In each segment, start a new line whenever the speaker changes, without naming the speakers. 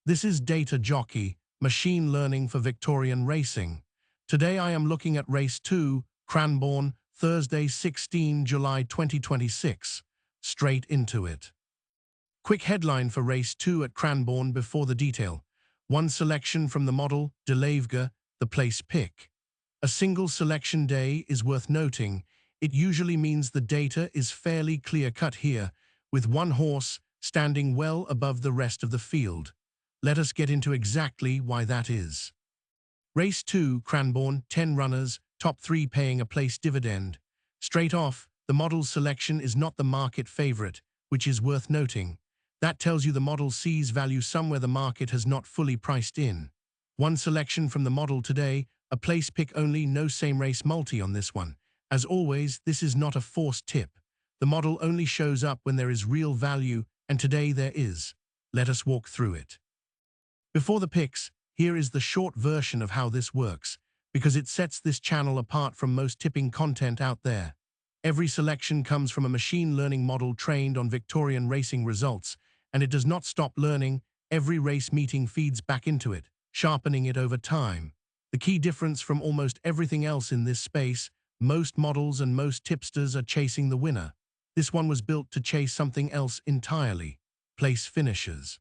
This is Data Jockey, machine learning for Victorian racing. Today I am looking at Race 2, Cranbourne, Thursday 16 July 2026. Straight into it. Quick headline for Race 2 at Cranbourne before the detail. One selection from the model, Delavga, the place pick. A single selection day is worth noting. It usually means the data is fairly clear-cut here, with one horse standing well above the rest of the field. Let us get into exactly why that is. Race 2, Cranbourne, 10 runners, top 3 paying a place dividend. Straight off, the model's selection is not the market favorite, which is worth noting. That tells you the model sees value somewhere the market has not fully priced in. One selection from the model today, a place pick only, no same race multi on this one. As always, this is not a forced tip. The model only shows up when there is real value, and today there is. Let us walk through it. Before the picks, here is the short version of how this works, because it sets this channel apart from most tipping content out there. Every selection comes from a machine learning model trained on Victorian racing results, and it does not stop learning. Every race meeting feeds back into it, sharpening it over time. The key difference from almost everything else in this space, most models and most tipsters are chasing the winner. This one was built to chase something else entirely: place finishers.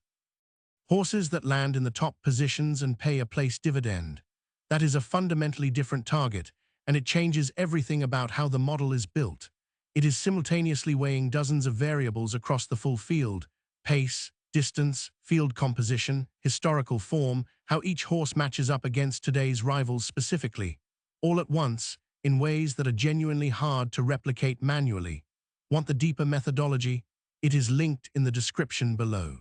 Horses that land in the top positions and pay a place dividend. That is a fundamentally different target, and it changes everything about how the model is built. It is simultaneously weighing dozens of variables across the full field: pace, distance, field composition, historical form, how each horse matches up against today's rivals specifically, all at once, in ways that are genuinely hard to replicate manually. Want the deeper methodology? It is linked in the description below.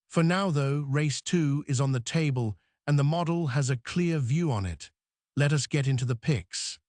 For now, though, Race 2 is on the table, and the model has a clear view on it. Let us get into the picks.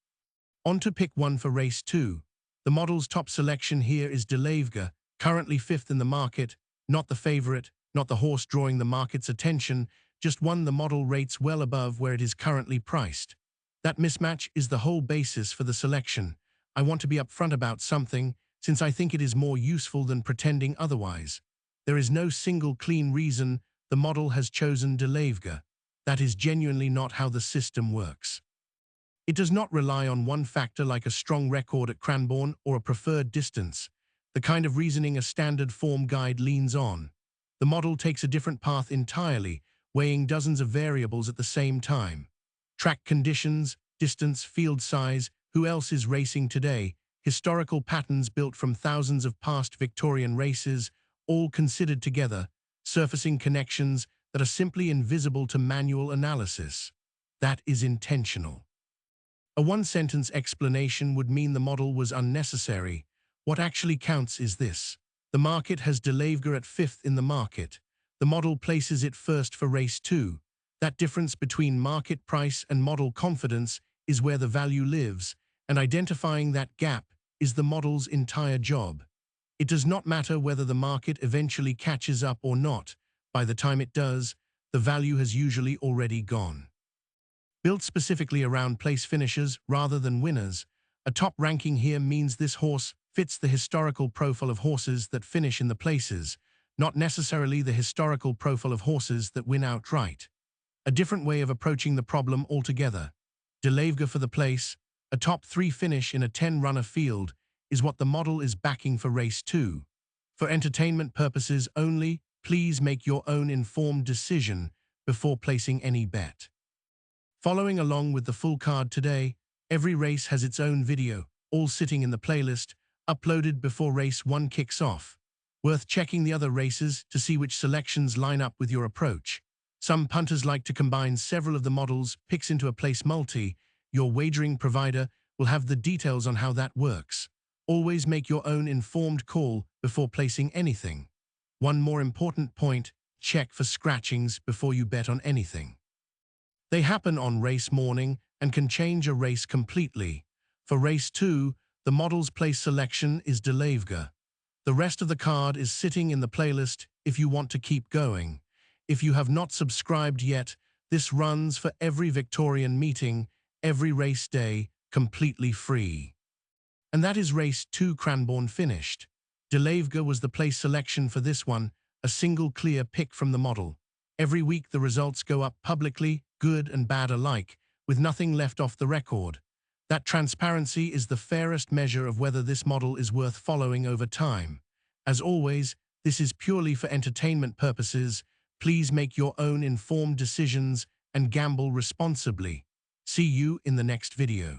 On to pick 1 for Race 2. The model's top selection here is Delavga, currently 5th in the market, not the favorite, not the horse drawing the market's attention, just one the model rates well above where it is currently priced. That mismatch is the whole basis for the selection. I want to be upfront about something, since I think it is more useful than pretending otherwise. There is no single clean reason the model has chosen Delavga. That is genuinely not how the system works. It does not rely on one factor like a strong record at Cranbourne or a preferred distance, the kind of reasoning a standard form guide leans on. The model takes a different path entirely, weighing dozens of variables at the same time. Track conditions, distance, field size, who else is racing today, historical patterns built from thousands of past Victorian races, all considered together, surfacing connections that are simply invisible to manual analysis. That is intentional. A one-sentence explanation would mean the model was unnecessary. What actually counts is this: the market has Delavga at 5th in the market. The model places it first for Race 2. That difference between market price and model confidence is where the value lives, and identifying that gap is the model's entire job. It does not matter whether the market eventually catches up or not. By the time it does, the value has usually already gone. Built specifically around place finishers rather than winners, a top ranking here means this horse fits the historical profile of horses that finish in the places, not necessarily the historical profile of horses that win outright. A different way of approaching the problem altogether. Delavga for the place, a top 3 finish in a 10-runner field, is what the model is backing for Race 2. For entertainment purposes only, please make your own informed decision before placing any bet. Following along with the full card today, every race has its own video, all sitting in the playlist, uploaded before Race 1 kicks off. Worth checking the other races to see which selections line up with your approach. Some punters like to combine several of the model's picks into a place multi. Your wagering provider will have the details on how that works. Always make your own informed call before placing anything. One more important point: check for scratchings before you bet on anything. They happen on race morning and can change a race completely. For Race 2, the model's place selection is Delavga. The rest of the card is sitting in the playlist if you want to keep going. If you have not subscribed yet, this runs for every Victorian meeting, every race day, completely free. And that is Race 2 Cranbourne finished. Delavga was the place selection for this one, a single clear pick from the model. Every week the results go up publicly, good and bad alike, with nothing left off the record. That transparency is the fairest measure of whether this model is worth following over time. As always, this is purely for entertainment purposes. Please make your own informed decisions and gamble responsibly. See you in the next video.